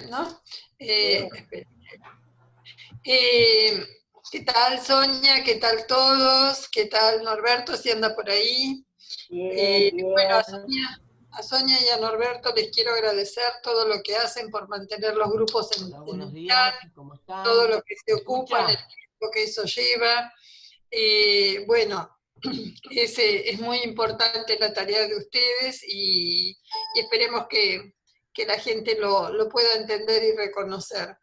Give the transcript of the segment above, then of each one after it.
¿no? Bien. Espera. ¿Qué tal, Sonia? ¿Qué tal todos? ¿Qué tal, Norberto, si anda por ahí? Bien, Bueno, bien. a Sonia y a Norberto les quiero agradecer todo lo que hacen por mantener los grupos Hola, en buenos el días, chat, ¿cómo todo están? lo que se ¿Se ocupan, el escucha? tiempo que eso lleva. Bueno, es muy importante la tarea de ustedes y esperemos que la gente lo pueda entender y reconocer,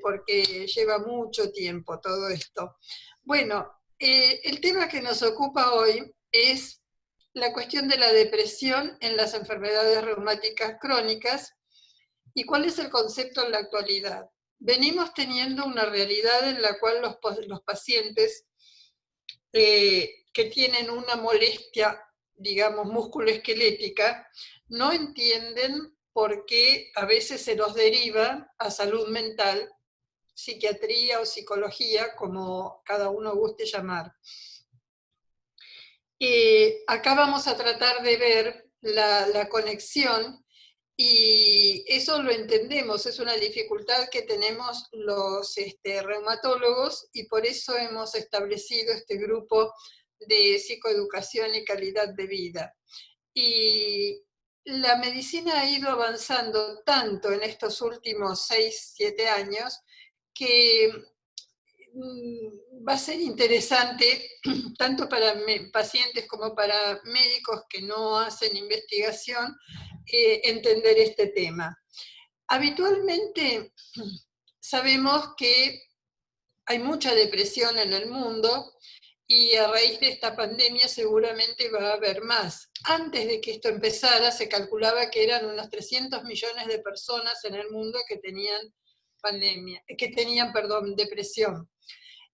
porque lleva mucho tiempo todo esto. Bueno, el tema que nos ocupa hoy es la cuestión de la depresión en las enfermedades reumáticas crónicas y cuál es el concepto en la actualidad. Venimos teniendo una realidad en la cual los pacientes que tienen una molestia, digamos, musculoesquelética, no entienden por qué a veces se los deriva a salud mental, psiquiatría o psicología, como cada uno guste llamar. Acá vamos a tratar de ver la conexión y eso lo entendemos, es una dificultad que tenemos los reumatólogos y por eso hemos establecido este grupo de psicoeducación y calidad de vida. Y la medicina ha ido avanzando tanto en estos últimos 6, 7 años que va a ser interesante tanto para pacientes como para médicos que no hacen investigación entender este tema. Habitualmente sabemos que hay mucha depresión en el mundo y a raíz de esta pandemia seguramente va a haber más. Antes de que esto empezara se calculaba que eran unos 300 millones de personas en el mundo que tenían depresión.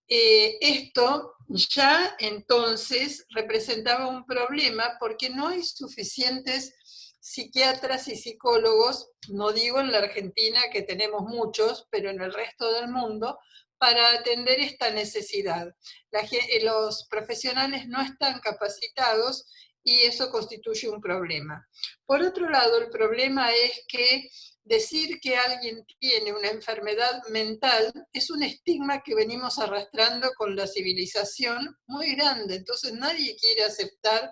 Esto ya entonces representaba un problema porque no hay suficientes psiquiatras y psicólogos, no digo en la Argentina que tenemos muchos, pero en el resto del mundo, para atender esta necesidad. Los profesionales no están capacitados y eso constituye un problema. Por otro lado, el problema es que decir que alguien tiene una enfermedad mental es un estigma que venimos arrastrando con la civilización muy grande, entonces nadie quiere aceptar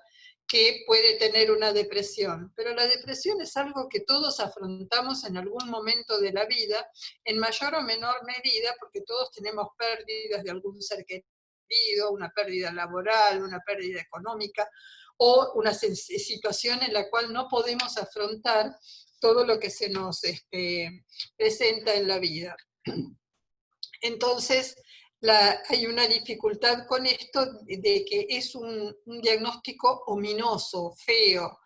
que puede tener una depresión, pero la depresión es algo que todos afrontamos en algún momento de la vida, en mayor o menor medida, porque todos tenemos pérdidas de algún ser querido, una pérdida laboral, una pérdida económica, o una situación en la cual no podemos afrontar todo lo que se nos presenta en la vida. Entonces, hay una dificultad con esto de que es un diagnóstico ominoso, feo,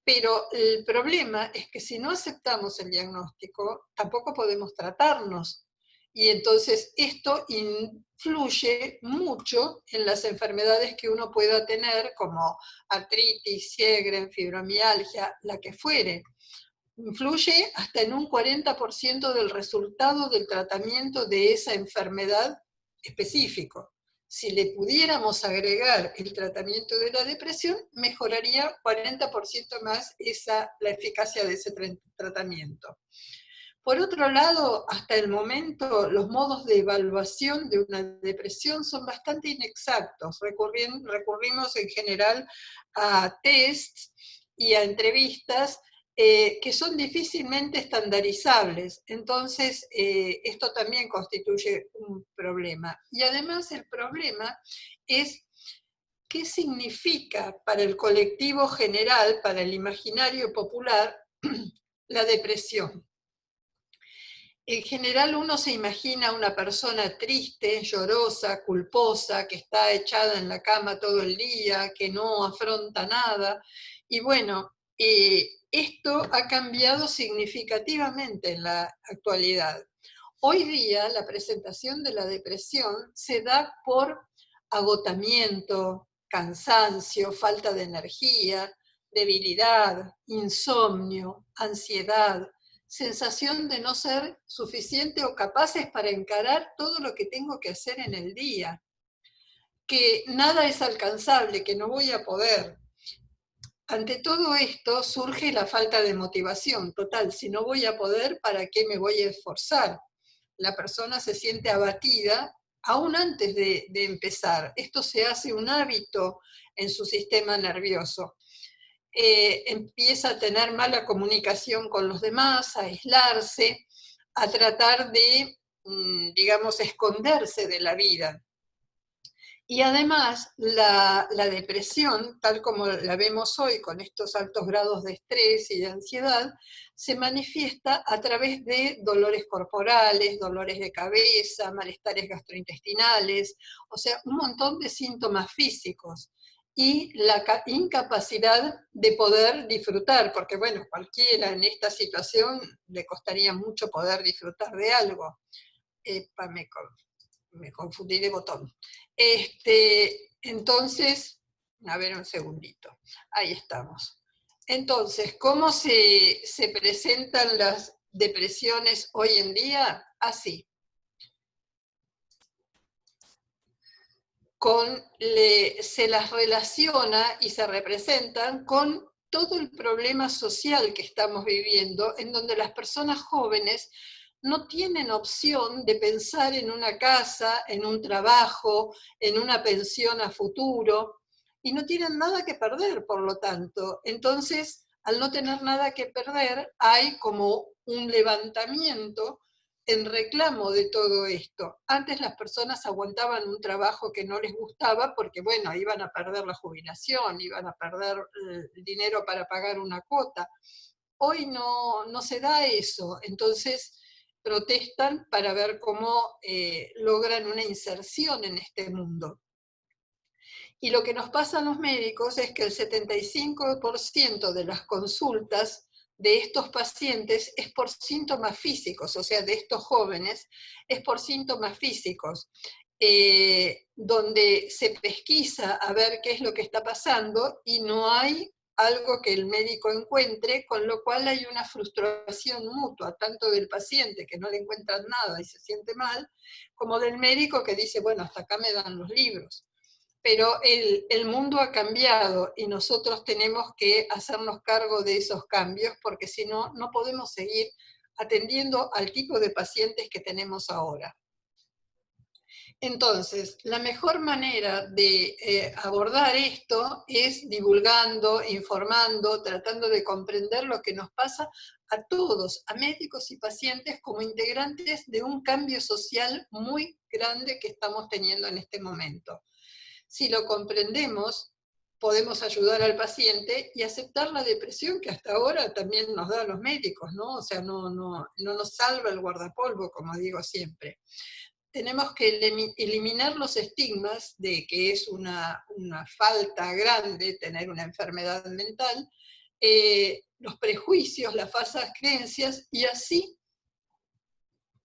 pero el problema es que si no aceptamos el diagnóstico, tampoco podemos tratarnos. Y entonces esto influye mucho en las enfermedades que uno pueda tener, como artritis, Sjögren, fibromialgia, la que fuere. Influye hasta en un 40% del resultado del tratamiento de esa enfermedad específico. Si le pudiéramos agregar el tratamiento de la depresión, mejoraría 40% más la eficacia de ese tratamiento. Por otro lado, hasta el momento, los modos de evaluación de una depresión son bastante inexactos. Recurrimos en general a tests y a entrevistas que son difícilmente estandarizables. Entonces, esto también constituye un problema. Y además el problema es qué significa para el colectivo general, para el imaginario popular, la depresión. En general uno se imagina una persona triste, llorosa, culposa, que está echada en la cama todo el día, que no afronta nada. Y bueno, esto ha cambiado significativamente en la actualidad. Hoy día la presentación de la depresión se da por agotamiento, cansancio, falta de energía, debilidad, insomnio, ansiedad, sensación de no ser suficiente o capaces para encarar todo lo que tengo que hacer en el día, que nada es alcanzable, que no voy a poder. ante todo esto surge la falta de motivación. Total, si no voy a poder, ¿para qué me voy a esforzar? La persona se siente abatida aún antes de empezar. Esto se hace un hábito en su sistema nervioso. Empieza a tener mala comunicación con los demás, a aislarse, a tratar de, digamos, esconderse de la vida. Y además, la depresión, tal como la vemos hoy con estos altos grados de estrés y de ansiedad, se manifiesta a través de dolores corporales, dolores de cabeza, malestares gastrointestinales, o sea, un montón de síntomas físicos. Y la incapacidad de poder disfrutar, porque bueno, cualquiera en esta situación le costaría mucho poder disfrutar de algo. Me confundí de botón. Entonces, a ver un segundito, ahí estamos. Entonces, ¿cómo se presentan las depresiones hoy en día? Así. Se las relaciona y se representan con todo el problema social que estamos viviendo, en donde las personas jóvenes no tienen opción de pensar en una casa, en un trabajo, en una pensión a futuro, y no tienen nada que perder, por lo tanto. Entonces, al no tener nada que perder, hay como un levantamiento en reclamo de todo esto. Antes las personas aguantaban un trabajo que no les gustaba porque, bueno, iban a perder la jubilación, iban a perder el dinero para pagar una cuota. Hoy no se da eso, entonces protestan para ver cómo logran una inserción en este mundo. Y lo que nos pasa a los médicos es que el 75% de las consultas de estos pacientes es por síntomas físicos, o sea, de estos jóvenes, es por síntomas físicos, donde se pesquisa a ver qué es lo que está pasando y no hay algo que el médico encuentre, con lo cual hay una frustración mutua, tanto del paciente que no le encuentran nada y se siente mal, como del médico que dice, bueno, hasta acá me dan los libros. Pero el mundo ha cambiado y nosotros tenemos que hacernos cargo de esos cambios porque si no, no podemos seguir atendiendo al tipo de pacientes que tenemos ahora. Entonces, la mejor manera de abordar esto es divulgando, informando, tratando de comprender lo que nos pasa a todos, a médicos y pacientes, como integrantes de un cambio social muy grande que estamos teniendo en este momento. Si lo comprendemos, podemos ayudar al paciente y aceptar la depresión que hasta ahora también nos dan los médicos, ¿no? O sea, no nos salva el guardapolvo, como digo siempre. Tenemos que eliminar los estigmas de que es una falta grande tener una enfermedad mental, los prejuicios, las falsas creencias, y así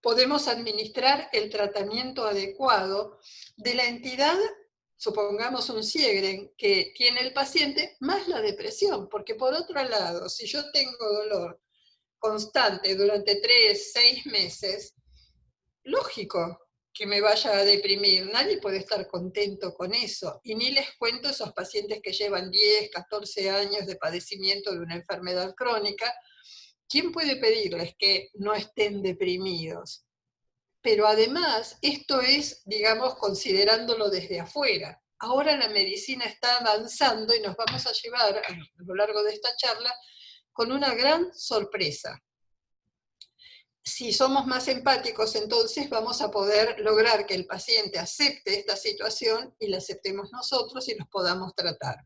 podemos administrar el tratamiento adecuado de la entidad, supongamos un Sjögren, que tiene el paciente, más la depresión, porque por otro lado, si yo tengo dolor constante durante 3, 6 meses, lógico que me vaya a deprimir, nadie puede estar contento con eso, y ni les cuento esos pacientes que llevan 10, 14 años de padecimiento de una enfermedad crónica. ¿Quién puede pedirles que no estén deprimidos? Pero además, esto es, digamos, considerándolo desde afuera. Ahora la medicina está avanzando y nos vamos a llevar a lo largo de esta charla con una gran sorpresa. Si somos más empáticos, entonces vamos a poder lograr que el paciente acepte esta situación y la aceptemos nosotros y los podamos tratar.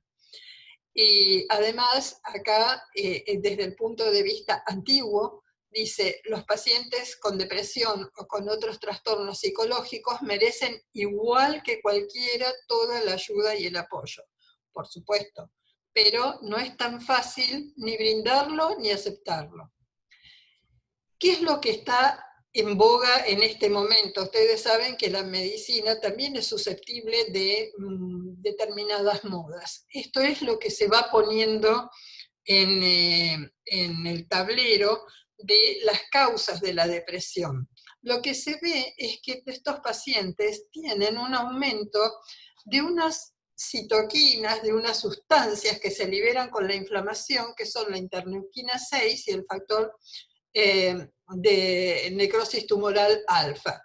Y además, acá, desde el punto de vista antiguo, dice, los pacientes con depresión o con otros trastornos psicológicos merecen igual que cualquiera toda la ayuda y el apoyo, por supuesto, pero no es tan fácil ni brindarlo ni aceptarlo. ¿Qué es lo que está en boga en este momento? Ustedes saben que la medicina también es susceptible de determinadas modas. Esto es lo que se va poniendo en el tablero de las causas de la depresión. Lo que se ve es que estos pacientes tienen un aumento de unas citoquinas, de unas sustancias que se liberan con la inflamación, que son la interleuquina 6 y el factor de necrosis tumoral alfa.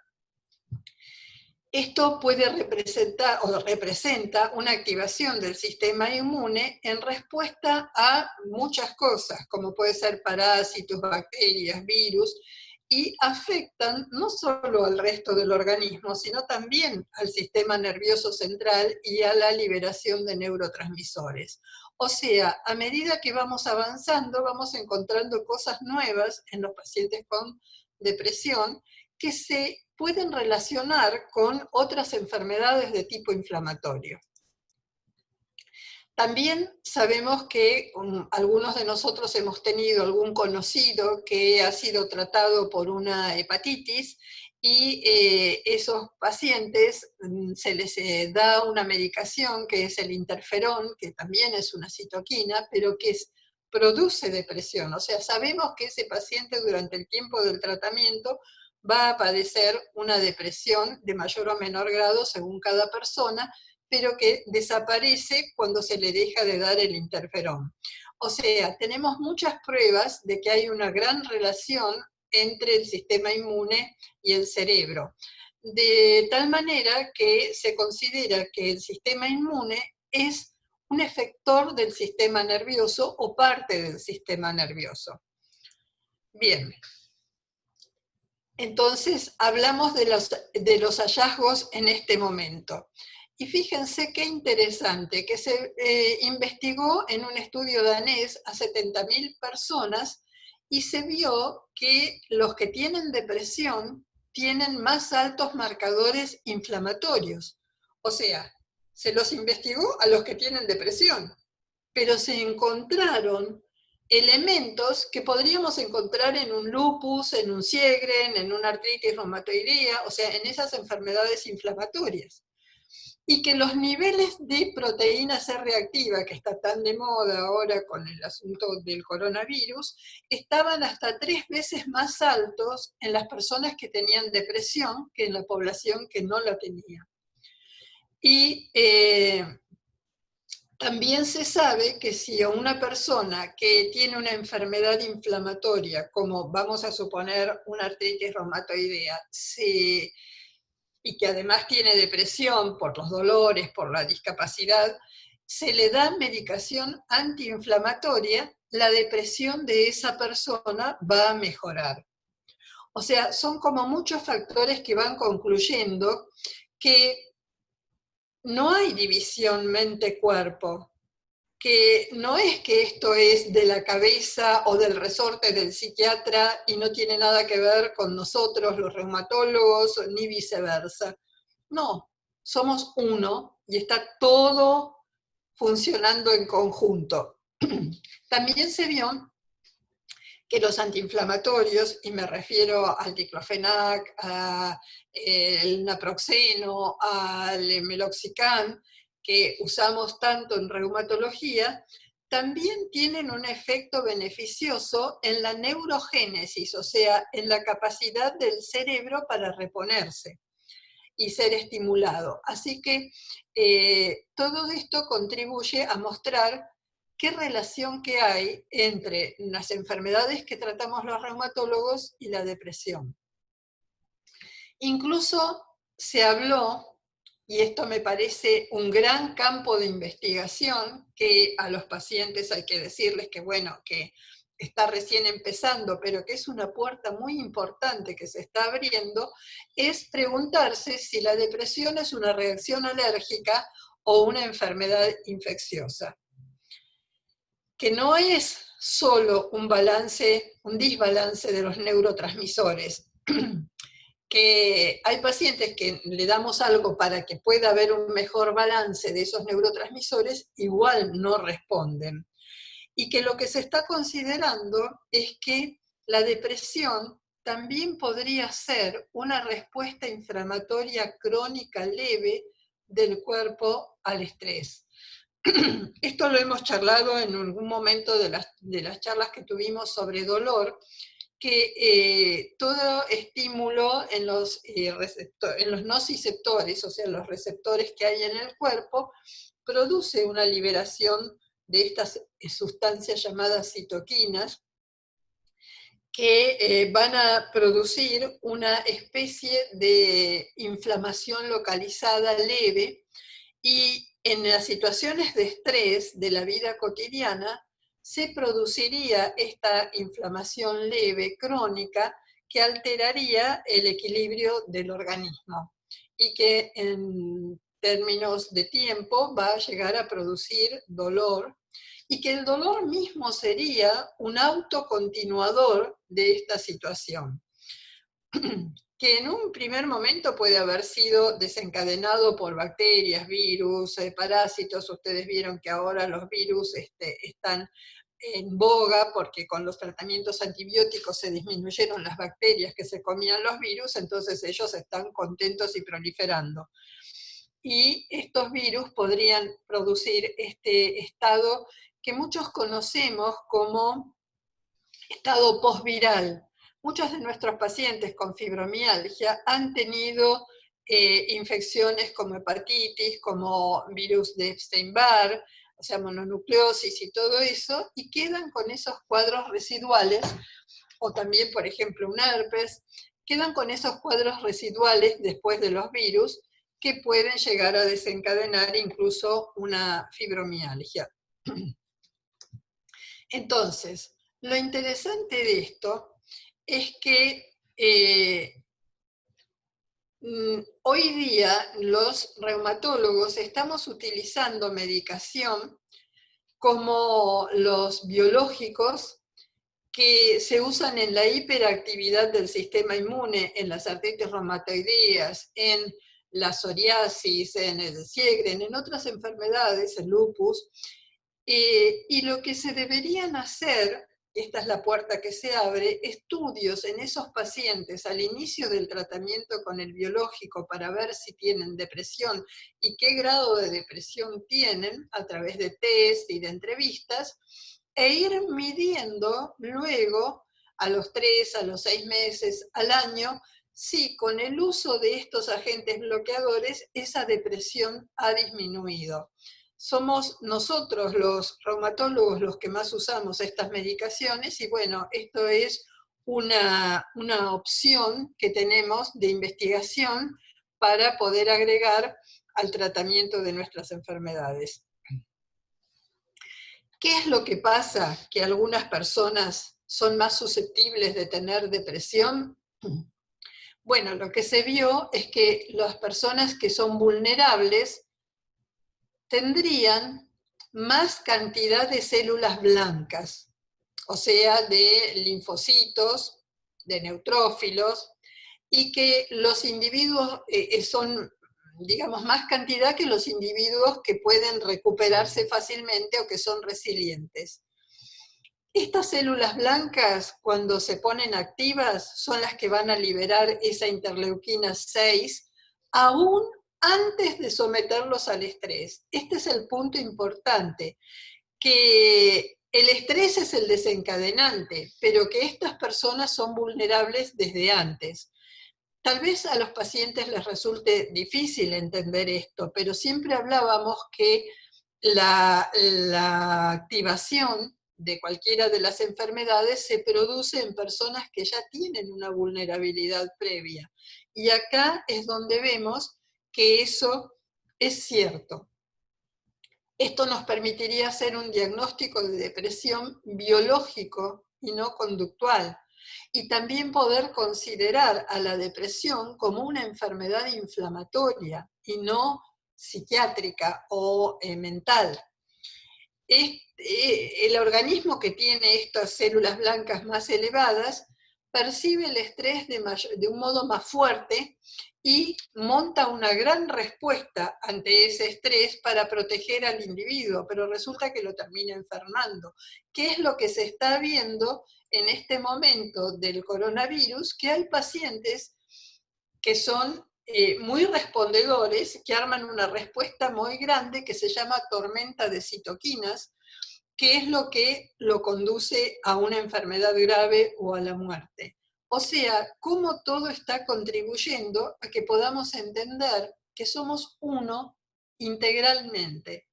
Esto puede representar o representa una activación del sistema inmune en respuesta a muchas cosas, como puede ser parásitos, bacterias, virus, y afectan no solo al resto del organismo, sino también al sistema nervioso central y a la liberación de neurotransmisores. O sea, a medida que vamos avanzando, vamos encontrando cosas nuevas en los pacientes con depresión que se pueden relacionar con otras enfermedades de tipo inflamatorio. También sabemos que algunos de nosotros hemos tenido algún conocido que ha sido tratado por una hepatitis y esos pacientes se les da una medicación que es el interferón, que también es una citoquina, pero que produce depresión. O sea, sabemos que ese paciente durante el tiempo del tratamiento va a padecer una depresión de mayor o menor grado según cada persona, pero que desaparece cuando se le deja de dar el interferón. O sea, tenemos muchas pruebas de que hay una gran relación entre el sistema inmune y el cerebro, de tal manera que se considera que el sistema inmune es un efector del sistema nervioso o parte del sistema nervioso. Bien. Entonces, hablamos de los hallazgos en este momento. Y fíjense qué interesante, que se investigó en un estudio danés a 70.000 personas y se vio que los que tienen depresión tienen más altos marcadores inflamatorios. O sea, se los investigó a los que tienen depresión, pero se encontraron elementos que podríamos encontrar en un lupus, en un Sjögren, en una artritis reumatoidea, o sea, en esas enfermedades inflamatorias. Y que los niveles de proteína C reactiva, que está tan de moda ahora con el asunto del coronavirus, estaban hasta 3 veces más altos en las personas que tenían depresión que en la población que no la tenía. Y también se sabe que si a una persona que tiene una enfermedad inflamatoria, como vamos a suponer una artritis reumatoidea, y que además tiene depresión por los dolores, por la discapacidad, se le da medicación antiinflamatoria, la depresión de esa persona va a mejorar. O sea, son como muchos factores que van concluyendo que no hay división mente-cuerpo, que no es que esto es de la cabeza o del resorte del psiquiatra y no tiene nada que ver con nosotros los reumatólogos, ni viceversa. No, somos uno y está todo funcionando en conjunto. También se vio que los antiinflamatorios, y me refiero al diclofenac, al naproxeno, al meloxicam, que usamos tanto en reumatología, también tienen un efecto beneficioso en la neurogénesis, o sea, en la capacidad del cerebro para reponerse y ser estimulado. Así que todo esto contribuye a mostrar qué relación que hay entre las enfermedades que tratamos los reumatólogos y la depresión. Incluso se habló, y esto me parece un gran campo de investigación, que a los pacientes hay que decirles que, bueno, que está recién empezando, pero que es una puerta muy importante que se está abriendo, es preguntarse si la depresión es una reacción alérgica o una enfermedad infecciosa. Que no es solo un desbalance de los neurotransmisores, que hay pacientes que le damos algo para que pueda haber un mejor balance de esos neurotransmisores, igual no responden. Y que lo que se está considerando es que la depresión también podría ser una respuesta inflamatoria crónica leve del cuerpo al estrés. Esto lo hemos charlado en algún momento de las charlas que tuvimos sobre dolor, que todo estímulo en los nociceptores, o sea, los receptores que hay en el cuerpo, produce una liberación de estas sustancias llamadas citoquinas, que van a producir una especie de inflamación localizada leve, y en las situaciones de estrés de la vida cotidiana se produciría esta inflamación leve crónica que alteraría el equilibrio del organismo y que en términos de tiempo va a llegar a producir dolor, y que el dolor mismo sería un autocontinuador de esta situación, que en un primer momento puede haber sido desencadenado por bacterias, virus, parásitos. Ustedes vieron que ahora los virus están en boga porque con los tratamientos antibióticos se disminuyeron las bacterias que se comían los virus, entonces ellos están contentos y proliferando. Y estos virus podrían producir este estado que muchos conocemos como estado postviral. Muchos de nuestros pacientes con fibromialgia han tenido infecciones como hepatitis, como virus de Epstein-Barr, o sea, mononucleosis y todo eso, y quedan con esos cuadros residuales, o también, por ejemplo, un herpes, quedan con esos cuadros residuales después de los virus, que pueden llegar a desencadenar incluso una fibromialgia. Entonces, lo interesante de esto es que hoy día los reumatólogos estamos utilizando medicación como los biológicos que se usan en la hiperactividad del sistema inmune, en las artritis reumatoideas, en la psoriasis, en el Sjögren, en otras enfermedades, el lupus, y lo que se deberían hacer, esta es la puerta que se abre, estudios en esos pacientes al inicio del tratamiento con el biológico para ver si tienen depresión y qué grado de depresión tienen a través de test y de entrevistas, e ir midiendo luego a los 3, a los 6 meses, al año, si con el uso de estos agentes bloqueadores esa depresión ha disminuido. Somos nosotros los reumatólogos los que más usamos estas medicaciones, y bueno, esto es una opción que tenemos de investigación para poder agregar al tratamiento de nuestras enfermedades. ¿Qué es lo que pasa? Que algunas personas son más susceptibles de tener depresión. Bueno, lo que se vio es que las personas que son vulnerables tendrían más cantidad de células blancas, o sea, de linfocitos, de neutrófilos, y que los individuos son, digamos, más cantidad que los individuos que pueden recuperarse fácilmente o que son resilientes. Estas células blancas, cuando se ponen activas, son las que van a liberar esa interleuquina 6, aún antes de someterlos al estrés. Este es el punto importante, que el estrés es el desencadenante, pero que estas personas son vulnerables desde antes. Tal vez a los pacientes les resulte difícil entender esto, pero siempre hablábamos que la activación de cualquiera de las enfermedades se produce en personas que ya tienen una vulnerabilidad previa. Y acá es donde vemos que eso es cierto. Esto nos permitiría hacer un diagnóstico de depresión biológico y no conductual, y también poder considerar a la depresión como una enfermedad inflamatoria y no psiquiátrica o mental. El organismo que tiene estas células blancas más elevadas percibe el estrés de un modo más fuerte y monta una gran respuesta ante ese estrés para proteger al individuo, pero resulta que lo termina enfermando. ¿Qué es lo que se está viendo en este momento del coronavirus? Que hay pacientes que son muy respondedores, que arman una respuesta muy grande que se llama tormenta de citoquinas, que es lo que lo conduce a una enfermedad grave o a la muerte. O sea, cómo todo está contribuyendo a que podamos entender que somos uno integralmente.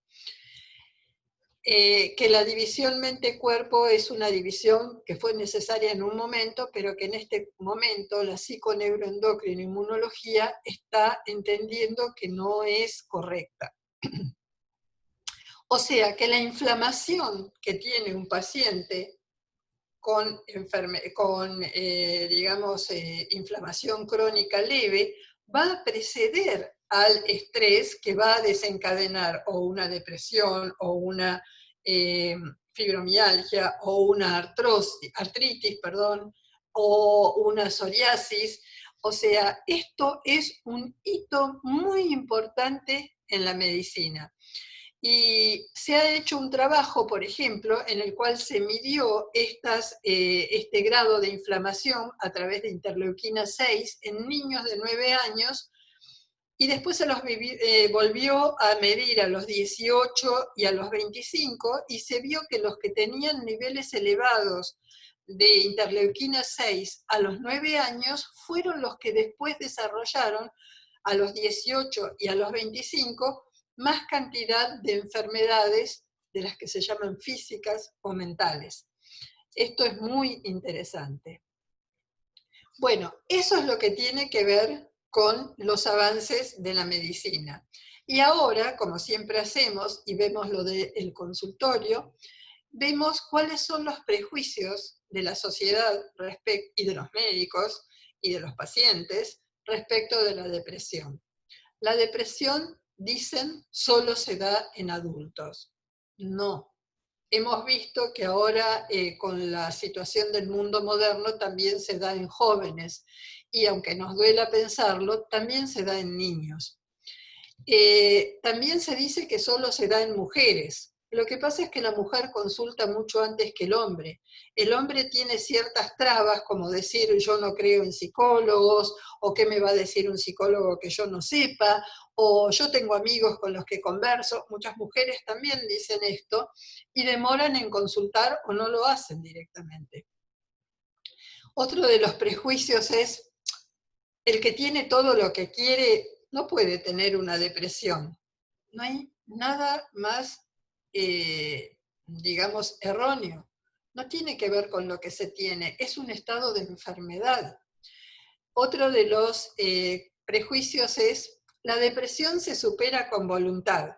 que la división mente-cuerpo es una división que fue necesaria en un momento, pero que en este momento la psiconeuroendocrina inmunología está entendiendo que no es correcta. O sea que la inflamación que tiene un paciente con digamos, inflamación crónica leve va a preceder al estrés que va a desencadenar o una depresión o una fibromialgia o una artritis, perdón, o una psoriasis. O sea, esto es un hito muy importante en la medicina. Y se ha hecho un trabajo, por ejemplo, en el cual se midió este grado de inflamación a través de interleuquina 6 en niños de 9 años, y después se los volvió a medir a los 18 y a los 25, y se vio que los que tenían niveles elevados de interleuquina 6 a los 9 años fueron los que después desarrollaron a los 18 y a los 25 más cantidad de enfermedades de las que se llaman físicas o mentales. Esto es muy interesante. Bueno, eso es lo que tiene que ver con los avances de la medicina. Y ahora, como siempre hacemos, y vemos lo del consultorio, vemos cuáles son los prejuicios de la sociedad y de los médicos y de los pacientes respecto de la depresión. La depresión, dicen, solo se da en adultos. No. Hemos visto que ahora con la situación del mundo moderno también se da en jóvenes, y aunque nos duela pensarlo, también se da en niños. También se dice que solo se da en mujeres. Lo que pasa es que la mujer consulta mucho antes que el hombre. El hombre tiene ciertas trabas, como decir yo no creo en psicólogos, o qué me va a decir un psicólogo que yo no sepa, o yo tengo amigos con los que converso. Muchas mujeres también dicen esto, y demoran en consultar o no lo hacen directamente. Otro de los prejuicios es, el que tiene todo lo que quiere no puede tener una depresión. No hay nada más, digamos, erróneo. No tiene que ver con lo que se tiene, es un estado de enfermedad. Otro de los prejuicios es, la depresión se supera con voluntad.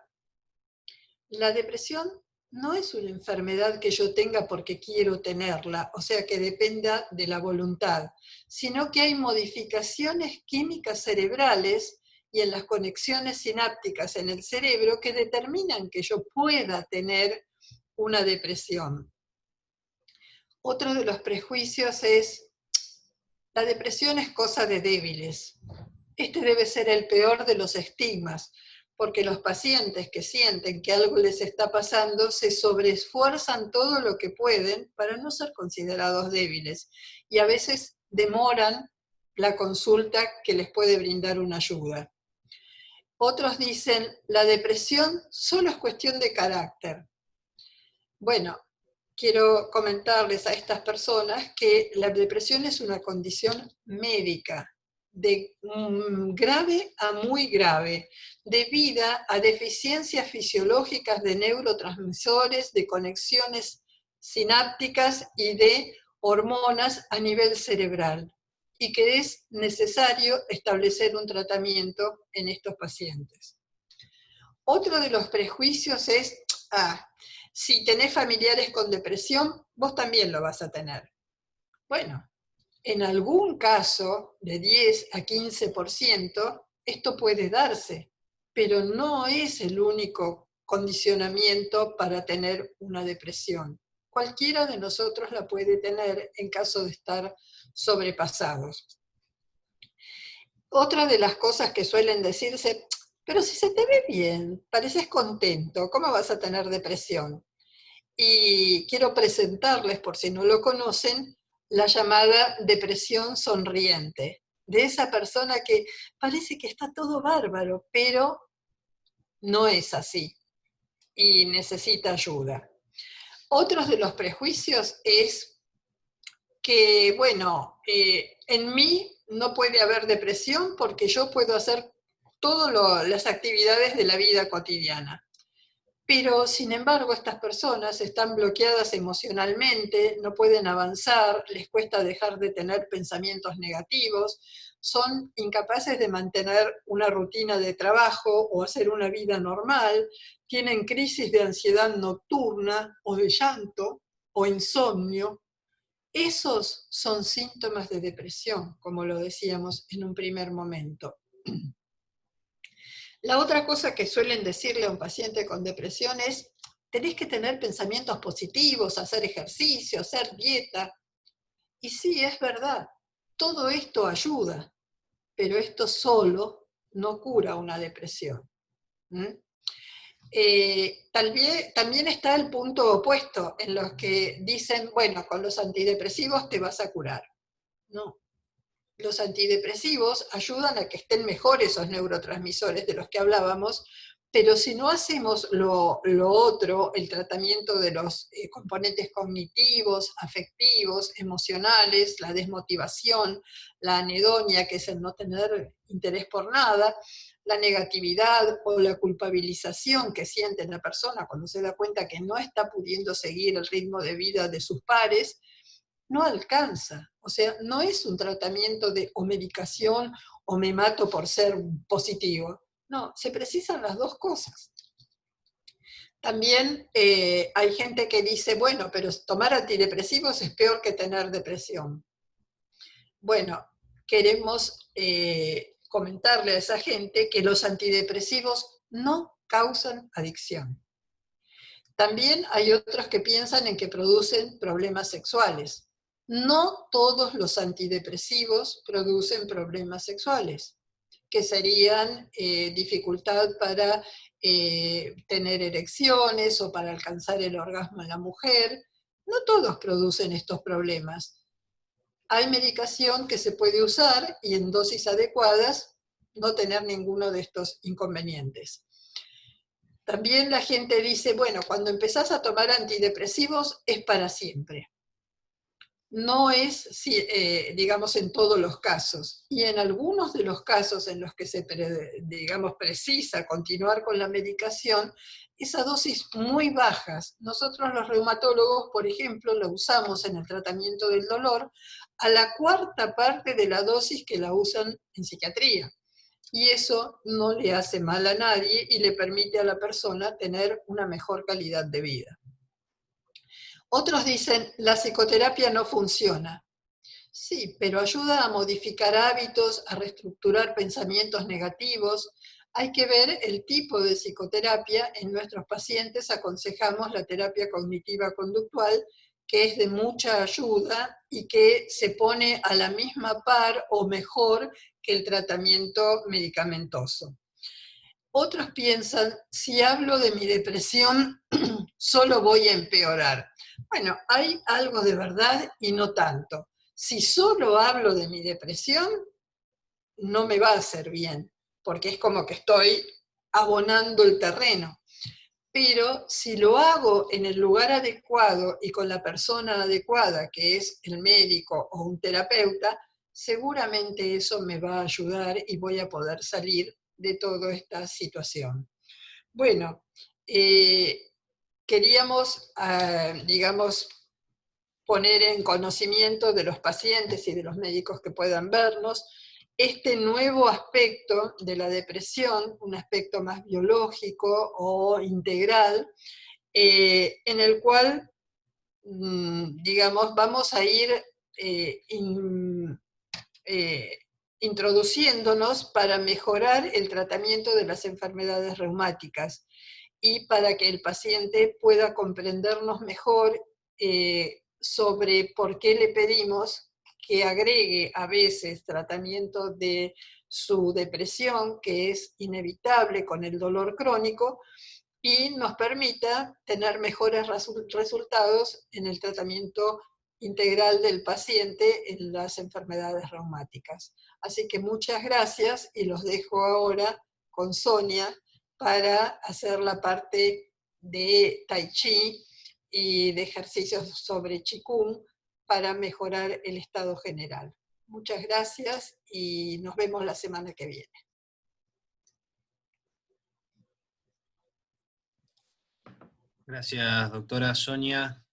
La depresión no es una enfermedad que yo tenga porque quiero tenerla, o sea, que dependa de la voluntad, sino que hay modificaciones químicas cerebrales y en las conexiones sinápticas en el cerebro que determinan que yo pueda tener una depresión. Otro de los prejuicios es, la depresión es cosa de débiles. Este debe ser el peor de los estigmas, porque los pacientes que sienten que algo les está pasando se sobreesfuerzan todo lo que pueden para no ser considerados débiles, y a veces demoran la consulta que les puede brindar una ayuda. Otros dicen, la depresión solo es cuestión de carácter. Bueno, quiero comentarles a estas personas que la depresión es una condición médica, de grave a muy grave, debida a deficiencias fisiológicas de neurotransmisores, de conexiones sinápticas y de hormonas a nivel cerebral, y que es necesario establecer un tratamiento en estos pacientes. Otro de los prejuicios es, si tenés familiares con depresión, vos también lo vas a tener. Bueno, en algún caso, de 10 a 15%, esto puede darse, pero no es el único condicionamiento para tener una depresión. Cualquiera de nosotros la puede tener en caso de estar sobrepasados. Otra de las cosas que suelen decirse, pero si se te ve bien, pareces contento, ¿cómo vas a tener depresión? Y quiero presentarles, por si no lo conocen, la llamada depresión sonriente, de esa persona que parece que está todo bárbaro, pero no es así y necesita ayuda. Otros de los prejuicios es que, bueno, en mí no puede haber depresión porque yo puedo hacer todas las actividades de la vida cotidiana. Pero, sin embargo, estas personas están bloqueadas emocionalmente, no pueden avanzar, les cuesta dejar de tener pensamientos negativos, son incapaces de mantener una rutina de trabajo o hacer una vida normal, tienen crisis de ansiedad nocturna o de llanto o insomnio. Esos son síntomas de depresión, como lo decíamos en un primer momento. La otra cosa que suelen decirle a un paciente con depresión es, tenés que tener pensamientos positivos, hacer ejercicio, hacer dieta. Y sí, es verdad, todo esto ayuda, pero esto solo no cura una depresión. También está el punto opuesto, en los que dicen, bueno, con los antidepresivos te vas a curar. No. Los antidepresivos ayudan a que estén mejor esos neurotransmisores de los que hablábamos, pero si no hacemos lo otro, el tratamiento de los componentes cognitivos, afectivos, emocionales, la desmotivación, la anedonia, que es el no tener interés por nada, la negatividad o la culpabilización que siente la persona cuando se da cuenta que no está pudiendo seguir el ritmo de vida de sus pares, no alcanza. O sea, no es un tratamiento de o medicación o me mato por ser positivo. No, se precisan las dos cosas. También hay gente que dice, bueno, pero tomar antidepresivos es peor que tener depresión. Bueno, queremos comentarle a esa gente que los antidepresivos no causan adicción. También hay otros que piensan en que producen problemas sexuales. No todos los antidepresivos producen problemas sexuales, que serían dificultad para tener erecciones o para alcanzar el orgasmo en la mujer. No todos producen estos problemas. Hay medicación que se puede usar y en dosis adecuadas no tener ninguno de estos inconvenientes. También la gente dice, bueno, cuando empezás a tomar antidepresivos es para siempre. No es, digamos, en todos los casos. Y en algunos de los casos en los que se, digamos, precisa continuar con la medicación, es a dosis muy bajas. Nosotros los reumatólogos, por ejemplo, la usamos en el tratamiento del dolor a la cuarta parte de la dosis que la usan en psiquiatría. Y eso no le hace mal a nadie y le permite a la persona tener una mejor calidad de vida. Otros dicen, la psicoterapia no funciona. Sí, pero ayuda a modificar hábitos, a reestructurar pensamientos negativos. Hay que ver el tipo de psicoterapia. En nuestros pacientes aconsejamos la terapia cognitiva conductual, que es de mucha ayuda y que se pone a la misma par o mejor que el tratamiento medicamentoso. Otros piensan, si hablo de mi depresión, solo voy a empeorar. Bueno, hay algo de verdad y no tanto. Si solo hablo de mi depresión, no me va a hacer bien, porque es como que estoy abonando el terreno. Pero si lo hago en el lugar adecuado y con la persona adecuada, que es el médico o un terapeuta, seguramente eso me va a ayudar y voy a poder salir de toda esta situación. Bueno, queríamos, digamos, poner en conocimiento de los pacientes y de los médicos que puedan vernos este nuevo aspecto de la depresión, un aspecto más biológico o integral, en el cual, digamos, vamos a ir introduciéndonos para mejorar el tratamiento de las enfermedades reumáticas y para que el paciente pueda comprendernos mejor sobre por qué le pedimos que agregue a veces tratamiento de su depresión, que es inevitable con el dolor crónico, y nos permita tener mejores resultados en el tratamiento integral del paciente en las enfermedades reumáticas. Así que muchas gracias y los dejo ahora con Sonia para hacer la parte de Tai Chi y de ejercicios sobre Qigong para mejorar el estado general. Muchas gracias y nos vemos la semana que viene. Gracias, doctora Sonia.